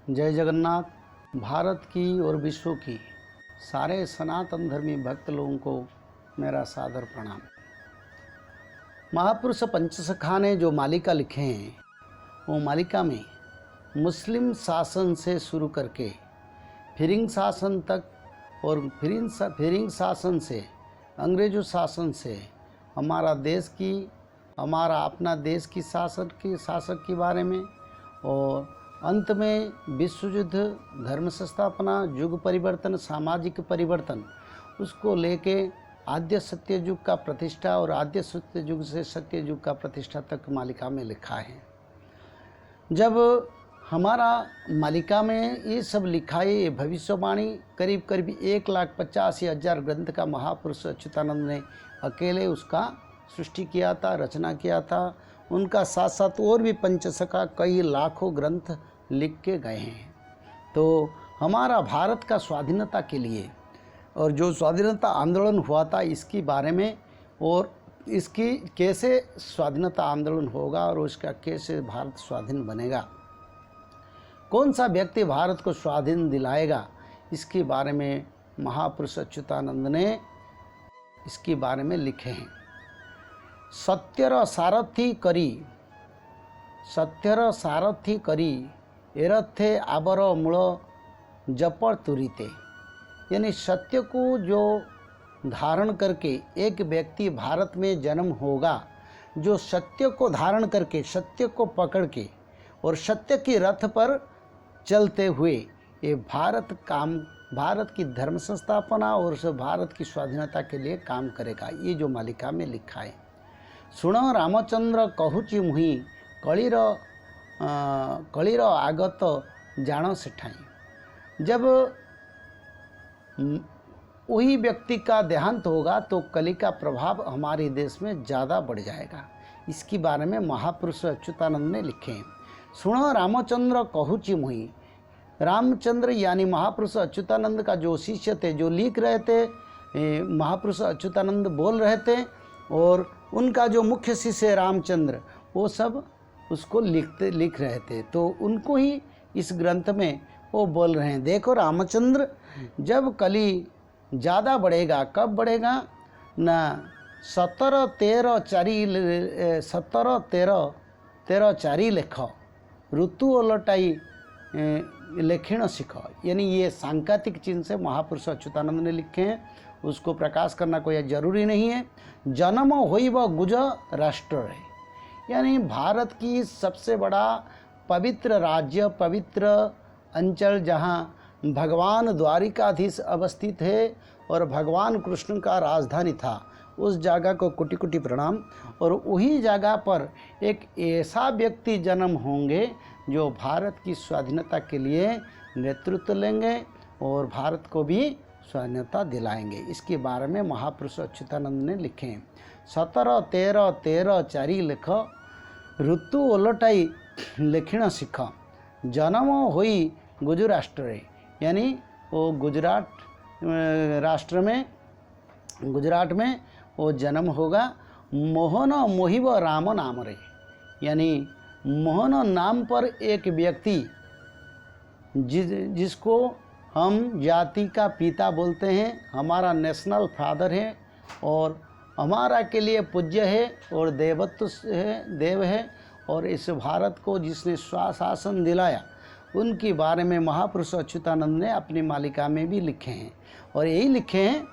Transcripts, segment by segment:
जय जगन्नाथ। भारत की और विश्व की सारे सनातन धर्मी भक्त लोगों को मेरा सादर प्रणाम। महापुरुष पंचसखा ने जो मालिका लिखे हैं, वो मालिका में मुस्लिम शासन से शुरू करके फिरिंग शासन तक और फिरिंग शासन से अंग्रेज़ों शासन से हमारा अपना देश की शासक के बारे में, और अंत में विश्व युद्ध, धर्म संस्थापना, युग परिवर्तन, सामाजिक परिवर्तन, उसको लेके आद्य सत्य युग का प्रतिष्ठा और आद्य सत्य युग से सत्य युग का प्रतिष्ठा तक मालिका में लिखा है। जब हमारा मालिका में ये सब लिखा है, ये भविष्यवाणी करीब 1,85,000 ग्रंथ का महापुरुष अच्युतानंद ने अकेले उसका सृष्टि किया था, रचना किया था। उनका साथ साथ और भी पंचसखा कई लाखों ग्रंथ लिख के गए हैं। तो हमारा भारत का स्वाधीनता के लिए और जो स्वाधीनता आंदोलन हुआ था इसके बारे में, और इसकी कैसे स्वाधीनता आंदोलन होगा और उसका कैसे भारत स्वाधीन बनेगा, कौन सा व्यक्ति भारत को स्वाधीन दिलाएगा, इसके बारे में महापुरुष अच्युतानंद ने इसके बारे में लिखे हैं। सत्यर सारथी करी एरथे आबर मूल जप तुरीते, यानी सत्य को जो धारण करके एक व्यक्ति भारत में जन्म होगा, जो सत्य को धारण करके, सत्य को पकड़ के और सत्य की रथ पर चलते हुए ये भारत की धर्म संस्थापना और भारत की स्वाधीनता के लिए काम करेगा। ये जो मालिका में लिखा है। सुनो रामचंद्र कहूची मुहि कलिर आगत जानो सेठाई। जब वही व्यक्ति का देहांत होगा तो कली का प्रभाव हमारे देश में ज़्यादा बढ़ जाएगा। इसके बारे में महापुरुष अच्युतानंद ने लिखे हैं। सुनो रामचंद्र कहूची मुहि, रामचंद्र यानी महापुरुष अच्युतानंद का जो शिष्य थे, जो लिख रहे थे, महापुरुष अच्युतानंद बोल रहे थे, और उनका जो मुख्य शिष्य रामचंद्र, वो सब उसको लिख रहे थे। तो उनको ही इस ग्रंथ में वो बोल रहे हैं, देखो रामचंद्र, जब कली ज़्यादा बढ़ेगा, कब बढ़ेगा ना 17-13 लेख ऋतु ओलटाई लेखिण सीख। यानी ये सांकेतिक चिन्ह से महापुरुष अच्युतानंद ने लिखे हैं, उसको प्रकाश करना कोई ज़रूरी नहीं है। जन्म होई व गुज राष्ट्र है, यानी भारत की सबसे बड़ा पवित्र राज्य, पवित्र अंचल, जहाँ भगवान द्वारिकाधीश अवस्थित है और भगवान कृष्ण का राजधानी था, उस जगह को कोटि कोटि प्रणाम। और वही जगह पर एक ऐसा व्यक्ति जन्म होंगे जो भारत की स्वाधीनता के लिए नेतृत्व लेंगे और भारत को भी स्वाधीनता दिलाएंगे। इसके बारे में महापुरुष अच्युतानंद ने लिखे हैं। 17-13 लेख ऋतु ओलटाई लेखिण सीख, जन्म होई गुजराष्ट्र, यानी वो गुजरात में वो जन्म होगा। मोहन मोहिब राम नाम रे, यानी मोहन नाम पर एक व्यक्ति जिसको हम जाति का पिता बोलते हैं, हमारा नेशनल फादर है और हमारा के लिए पूज्य है और देव है, और इस भारत को जिसने शासन दिलाया, उनके बारे में महापुरुष अच्युतानंद ने अपनी मालिका में भी लिखे हैं। और यही लिखे हैं,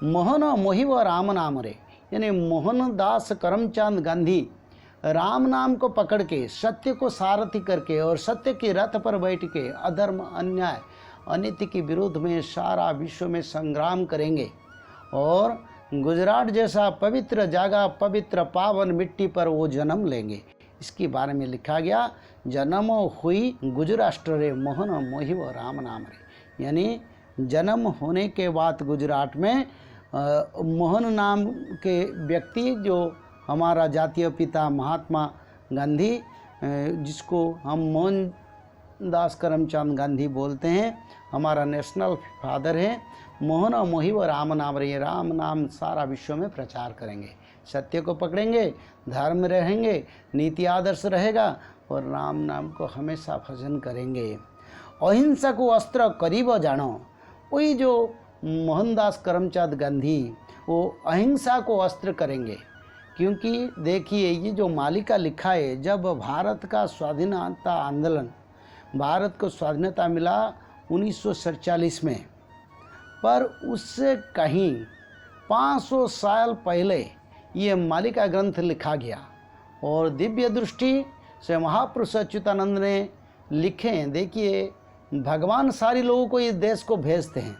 मोहन मोहिब राम नाम रे, यानी मोहनदास करमचंद गांधी राम नाम को पकड़ के, सत्य को सारथी करके और सत्य के रथ पर बैठ के अधर्म, अन्याय, अनीति के विरोध में सारा विश्व में संग्राम करेंगे, और गुजरात जैसा पवित्र जगह, पवित्र पावन मिट्टी पर वो जन्म लेंगे। इसके बारे में लिखा गया, जन्म हुई गुजराष्ट्र रे, मोहन मोहिब राम नाम रे, यानी जन्म होने के बाद गुजरात में मोहन नाम के व्यक्ति, जो हमारा जातीय पिता महात्मा गांधी, जिसको हम मोहनदास करमचंद गांधी बोलते हैं, हमारा नेशनल फादर है, मोहन मोहिब राम नाम रे, राम नाम सारा विश्व में प्रचार करेंगे, सत्य को पकड़ेंगे, धर्म रहेंगे, नीति आदर्श रहेगा और राम नाम को हमेशा भजन करेंगे। अहिंसा को अस्त्र करीब जानो। वही जो मोहनदास करमचंद गांधी वो अहिंसा को अस्त्र करेंगे, क्योंकि देखिए ये जो मालिका लिखा है, जब भारत का स्वाधीनता आंदोलन, भारत को स्वाधीनता मिला 1947 में, पर उससे कहीं 500 साल पहले ये मालिका ग्रंथ लिखा गया और दिव्य दृष्टि से महापुरुष अच्युतानंद ने लिखे हैं। देखिए भगवान सारे लोगों को इस देश को भेजते हैं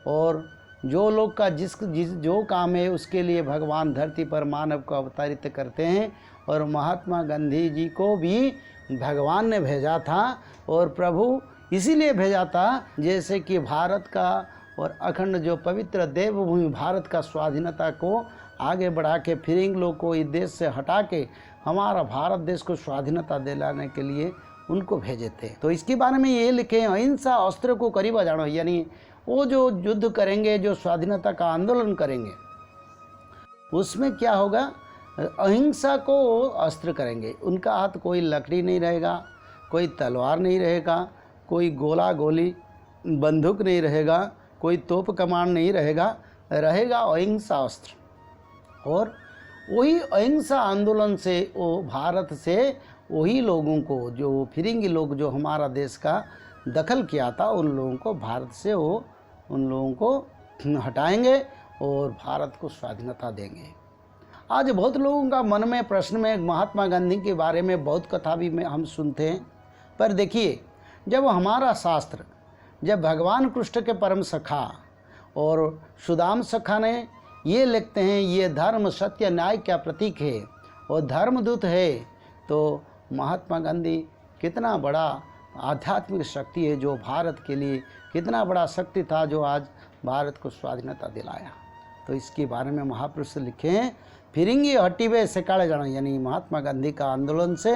और जो लोग का जिस जो काम है उसके लिए भगवान धरती पर मानव को अवतरित करते हैं। और महात्मा गांधी जी को भी भगवान ने भेजा था और प्रभु इसीलिए भेजा था जैसे कि भारत का और अखंड जो पवित्र देवभूमि भारत का स्वाधीनता को आगे बढ़ा के फिर लोग को इस देश से हटा के हमारा भारत देश को स्वाधीनता दिलाने के लिए उनको भेजे थे। तो इसके बारे में ये लिखे हैं, अहिंसा अस्त्र को करीब जानो, यानी वो जो युद्ध करेंगे, जो स्वाधीनता का आंदोलन करेंगे, उसमें क्या होगा, अहिंसा को अस्त्र करेंगे। उनका हाथ कोई लकड़ी नहीं रहेगा, कोई तलवार नहीं रहेगा, कोई गोला गोली बंदूक नहीं रहेगा, कोई तोप कमान नहीं रहेगा, रहेगा अहिंसा अस्त्र। और वही अहिंसा आंदोलन से वो भारत से वही लोगों को, जो फिरंगी लोग जो हमारा देश का दखल किया था, उन लोगों को भारत से वो उन लोगों को हटाएंगे और भारत को स्वाधीनता देंगे। आज बहुत लोगों का मन में प्रश्न में महात्मा गांधी के बारे में बहुत कथा भी में हम सुनते हैं, पर देखिए जब हमारा शास्त्र, जब भगवान कृष्ण के परम सखा और सुदाम सखा ने ये लिखते हैं ये धर्म सत्य न्याय का प्रतीक है और धर्मदूत है, तो महात्मा गांधी कितना बड़ा आध्यात्मिक शक्ति है, जो भारत के लिए कितना बड़ा शक्ति था, जो आज भारत को स्वाधीनता दिलाया। तो इसके बारे में महापुरुष लिखे हैं, फिरिंगी हटीवे सिकाड़े जाना, यानी महात्मा गांधी का आंदोलन से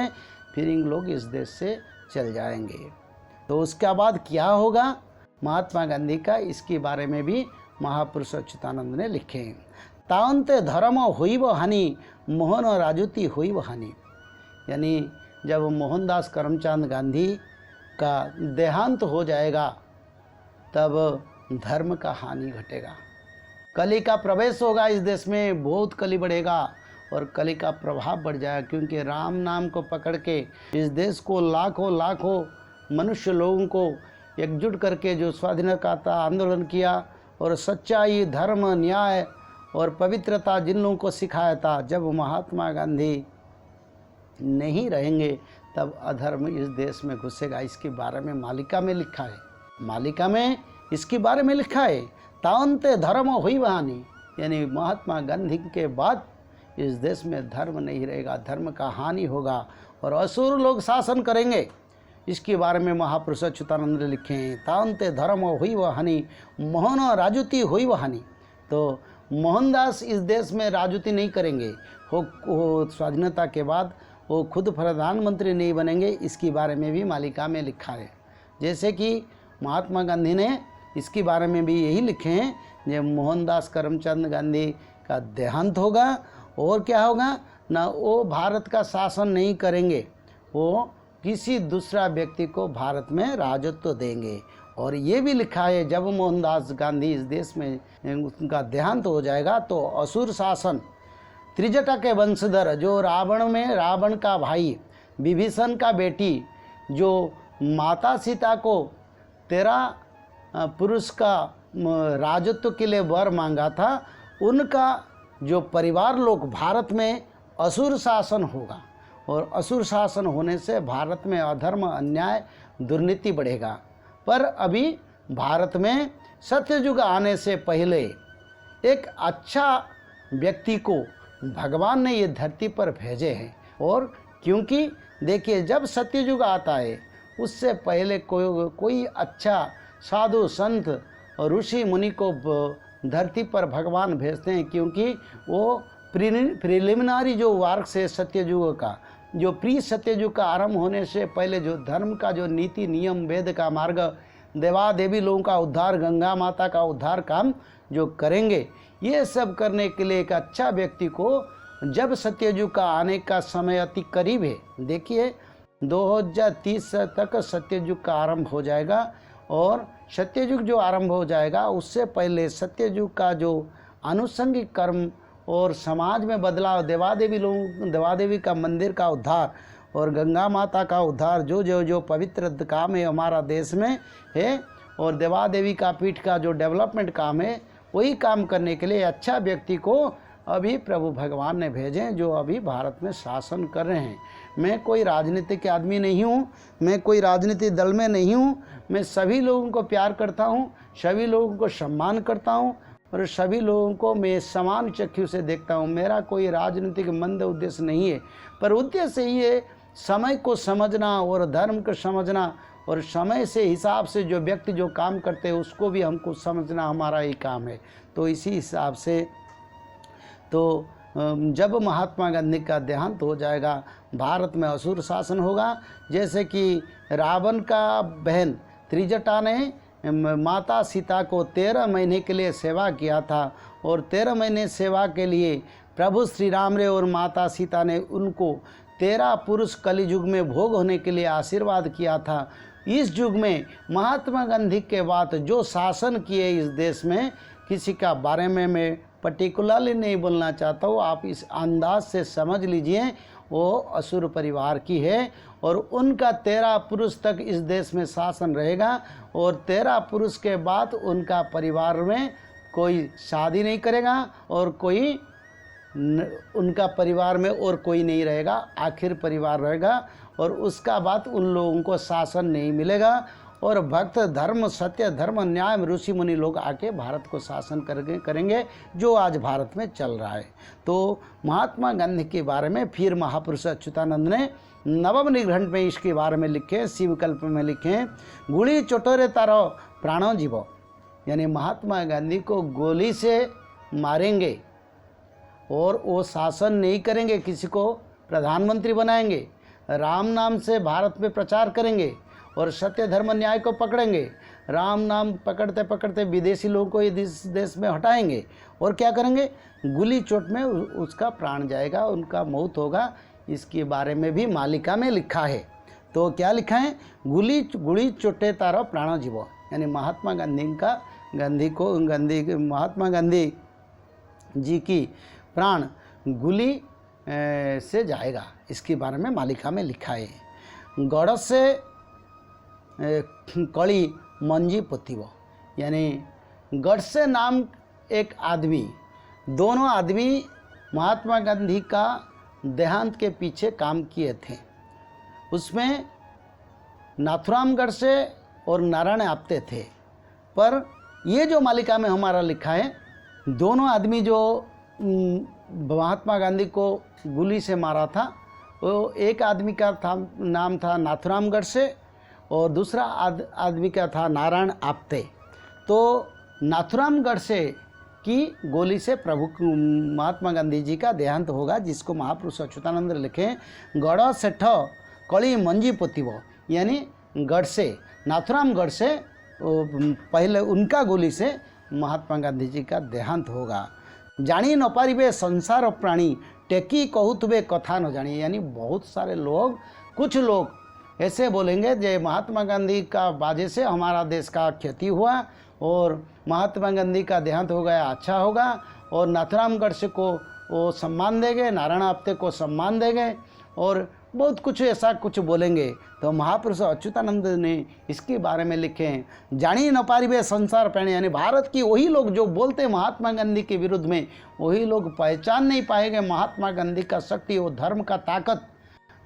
फिरिंग लोग इस देश से चल जाएंगे। तो उसके बाद क्या होगा महात्मा गांधी का, इसके बारे में भी महापुरुष अच्युतानंद ने लिखे हैं। तावंते धर्म हुईब हानि मोहन राजुति हुईब हानि, यानी जब मोहनदास करमचंद गांधी का देहांत हो जाएगा तब धर्म का हानि घटेगा, कली का प्रवेश होगा इस देश में, बहुत कली बढ़ेगा और कली का प्रभाव बढ़ जाएगा। क्योंकि राम नाम को पकड़ के इस देश को लाखों लाखों मनुष्य लोगों को एकजुट करके जो स्वाधीनता का आंदोलन किया और सच्चाई, धर्म, न्याय और पवित्रता जिन लोगों को सिखाया था, जब महात्मा गांधी नहीं रहेंगे तब अधर्म इस देश में घुसेगा। इसके बारे में मालिका में लिखा है, मालिका में इसके बारे में लिखा है, तावंते धर्म हुई हानि, यानी महात्मा गांधी के बाद इस देश में धर्म नहीं रहेगा, धर्म का हानि होगा और असुर लोग शासन करेंगे। इसके बारे में महापुरुष अच्युतानंद ने लिखे हैं, तावंते धर्म हुई हानि मोहन राजुति हुई हानि। तो मोहनदास इस देश में राजुति नहीं करेंगे, वो स्वाधीनता के बाद वो खुद प्रधानमंत्री नहीं बनेंगे। इसके बारे में भी मालिका में लिखा है। जैसे कि महात्मा गांधी ने इसके बारे में भी यही लिखे हैं, जब मोहनदास करमचंद गांधी का देहांत होगा और क्या होगा ना, वो भारत का शासन नहीं करेंगे, वो किसी दूसरा व्यक्ति को भारत में राजत्व देंगे। और ये भी लिखा है जब मोहनदास गांधी इस देश में उनका देहांत हो जाएगा तो असुर शासन, त्रिजटा के वंशधर, जो रावण में रावण का भाई, विभीषण का बेटी, जो माता सीता को 13 पुरुष का राजत्व के लिए वर मांगा था, उनका जो परिवार लोग भारत में असुर शासन होगा और असुर शासन होने से भारत में अधर्म, अन्याय, दुर्नीति बढ़ेगा। पर अभी भारत में सत्ययुग आने से पहले एक अच्छा व्यक्ति को भगवान ने ये धरती पर भेजे हैं। और क्योंकि देखिए जब सत्ययुग आता है उससे पहले कोई अच्छा साधु संत और ऋषि मुनि को धरती पर भगवान भेजते हैं, क्योंकि वो प्रिलिमिनरी जो वार्क से सत्ययुग का, जो प्री सत्ययुग का आरंभ होने से पहले जो धर्म का जो नीति नियम, वेद का मार्ग, देवा देवी लोगों का उद्धार, गंगा माता का उद्धार काम जो करेंगे, ये सब करने के लिए एक अच्छा व्यक्ति को जब सत्ययुग का आने का समय अति करीब है। देखिए 2030 तक सत्ययुग का आरंभ हो जाएगा। और सत्ययुग जो आरंभ हो जाएगा उससे पहले सत्ययुग का जो आनुषंगिक कर्म और समाज में बदलाव, देवादेवी का मंदिर का उद्धार और गंगा माता का उद्धार, जो पवित्र काम है हमारा देश में है, और देवादेवी का पीठ का जो डेवलपमेंट काम है, वही काम करने के लिए अच्छा व्यक्ति को अभी प्रभु भगवान ने भेजे जो अभी भारत में शासन कर रहे हैं। मैं कोई राजनीतिक आदमी नहीं हूँ, मैं कोई राजनीतिक दल में नहीं हूँ, मैं सभी लोगों को प्यार करता हूँ, सभी लोगों को सम्मान करता हूँ और सभी लोगों को मैं समान चक्षु से देखता हूँ। मेरा कोई राजनीतिक मंद उद्देश्य नहीं है, पर उद्देश्य ये समय को समझना और धर्म को समझना और समय से हिसाब से जो व्यक्ति जो काम करते हैं उसको भी हमको समझना हमारा ही काम है। तो इसी हिसाब से तो जब महात्मा गांधी का देहांत हो जाएगा, भारत में असुर शासन होगा। जैसे कि रावण का बहन त्रिजटा ने माता सीता को 13 महीने के लिए सेवा किया था और 13 महीने सेवा के लिए प्रभु श्री राम रे और माता सीता ने उनको 13 पुरुष कलियुग में भोग होने के लिए आशीर्वाद किया था। इस युग में महात्मा गांधी के बाद जो शासन किए इस देश में, किसी का बारे में मैं पर्टिकुलरली नहीं बोलना चाहता हूँ, आप इस अंदाज से समझ लीजिए वो असुर परिवार की है और उनका 13 पुरुष तक इस देश में शासन रहेगा और 13 पुरुष के बाद उनका परिवार में कोई शादी नहीं करेगा और कोई उनका परिवार में और कोई नहीं रहेगा, आखिर परिवार रहेगा और उसका बाद उन लोगों को शासन नहीं मिलेगा और भक्त धर्म, सत्य, धर्म, न्याय, ऋषि मुनि लोग आके भारत को शासन करेंगे जो आज भारत में चल रहा है। तो महात्मा गांधी के बारे में फिर महापुरुष अच्युतानंद ने नवम निघंट में इसके बारे में लिखे, शिवकल्प में लिखे, गुली चोटोरे तारो प्राणो जीवो, यानी महात्मा गांधी को गोली से मारेंगे और वो शासन नहीं करेंगे, किसी को प्रधानमंत्री बनाएंगे, राम नाम से भारत में प्रचार करेंगे और सत्य धर्म न्याय को पकड़ेंगे। राम नाम पकड़ते पकड़ते विदेशी लोगों को इस देश में हटाएंगे और क्या करेंगे, गुली चोट में उसका प्राण जाएगा, उनका मौत होगा। इसके बारे में भी मालिका में लिखा है। तो क्या लिखा है, गुली चोटे तारो प्राणो जीवो, यानी महात्मा गांधी जी की प्राण गुली से जाएगा, इसके बारे में मालिका में लिखा है। गड़ से कड़ी मंजी पोतीबो, यानी गडसे नाम एक आदमी, दोनों आदमी महात्मा गांधी का देहांत के पीछे काम किए थे। उसमें नाथुराम गडसे और नारायण आप्टे थे। पर ये जो मालिका में हमारा लिखा है, दोनों आदमी जो महात्मा गांधी को गोली से मारा था, वो एक आदमी का नाम था नाथुराम गडसे और दूसरा आदमी का था नारायण आप्टे। तो नाथुराम गडसे की गोली से प्रभु महात्मा गांधी जी का देहांत होगा, जिसको महापुरुष अच्युतानंद लिखे गड़ सेठ कली मंजी पोतीबो, यानी गडसे, नाथुराम गडसे पहले उनका गोली से महात्मा गांधी जी का देहांत होगा। जानी न पारिबे संसार प्राणी टेकी कहूतबे कथा न जानी, यानी बहुत सारे लोग, कुछ लोग ऐसे बोलेंगे जे महात्मा गांधी का बाजे से हमारा देश का क्षति हुआ और महात्मा गांधी का देहांत हो गया, अच्छा होगा, और नाथुराम गडसे को वो सम्मान देंगे, नारायण आप्टे को सम्मान देंगे और बहुत कुछ ऐसा कुछ बोलेंगे। तो महापुरुष अच्युतानंद ने इसके बारे में लिखे हैं, जानी न पारिबे संसार प्राणी, यानी भारत की वही लोग जो बोलते हैं महात्मा गांधी के विरुद्ध में, वही लोग पहचान नहीं पाएंगे महात्मा गांधी का शक्ति, वो धर्म का ताकत,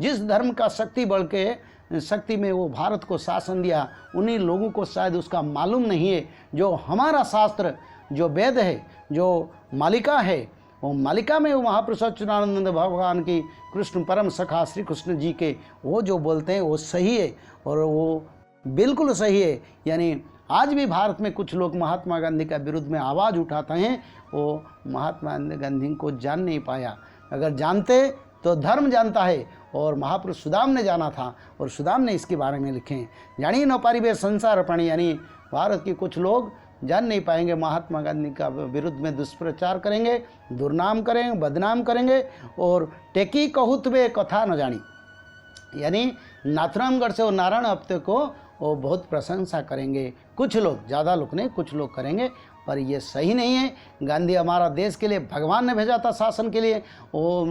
जिस धर्म का शक्ति में वो भारत को शासन दिया, उन्हीं लोगों को शायद उसका मालूम नहीं है। जो हमारा शास्त्र, जो वेद है, जो मालिका है, वो मालिका में वो महापुरुष अच्युतानंद भगवान की कृष्ण परम सखा श्री कृष्ण जी के वो जो बोलते हैं वो सही है और वो बिल्कुल सही है। यानी आज भी भारत में कुछ लोग महात्मा गांधी का विरुद्ध में आवाज़ उठाते हैं, वो महात्मा गांधी को जान नहीं पाया। अगर जानते तो धर्म जानता है, और महापुरुष सुदाम ने जाना था और सुदाम ने इसके बारे में लिखे हैं, जानी न पारिबे संसार प्राणी, यानी भारत के कुछ लोग जान नहीं पाएंगे, महात्मा गांधी का विरुद्ध में दुष्प्रचार करेंगे, दुर्नाम करेंगे, बदनाम करेंगे और टेकी कहूतबे कथा न जानी, यानी नाथुरामगढ़ से वो नारायण हफ्ते को वो बहुत प्रशंसा करेंगे। कुछ लोग, ज़्यादा लोग नहीं, कुछ लोग करेंगे, पर ये सही नहीं है। गांधी हमारा देश के लिए भगवान ने भेजा था शासन के लिए, वो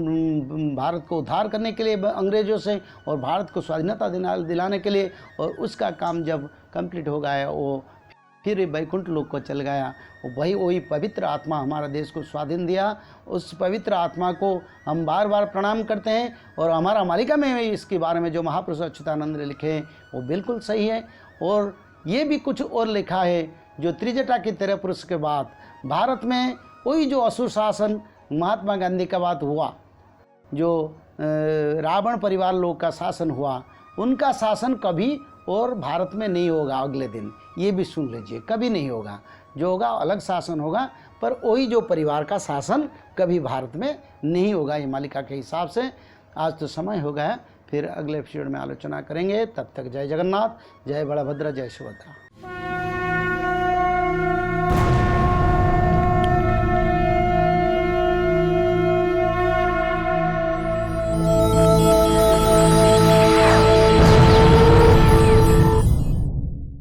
भारत को उद्धार करने के लिए अंग्रेज़ों से और भारत को स्वाधीनता दिलाने के लिए, और उसका काम जब कंप्लीट हो गया वो फिर वैकुंठ लोक को चल गया। वही पवित्र आत्मा हमारा देश को स्वाधीन दिया। उस पवित्र आत्मा को हम बार बार प्रणाम करते हैं। और हमारा मालिका में इसके बारे में जो महापुरुष अच्युतानंद ने लिखे हैं वो बिल्कुल सही है। और ये भी कुछ और लिखा है जो त्रिजटा के 13 पुरुष के बाद भारत में वही जो असुर शासन महात्मा गांधी का बात हुआ, जो रावण परिवार लोग का शासन हुआ, उनका शासन कभी और भारत में नहीं होगा। अगले दिन ये भी सुन लीजिए, कभी नहीं होगा। जो होगा अलग शासन होगा, पर वही जो परिवार का शासन कभी भारत में नहीं होगा, ये मालिका के हिसाब से। आज तो समय हो गया, फिर अगले एपिसोड में आलोचना करेंगे। तब तक जय जगन्नाथ, जय बलभद्र, जय सुभद्रा।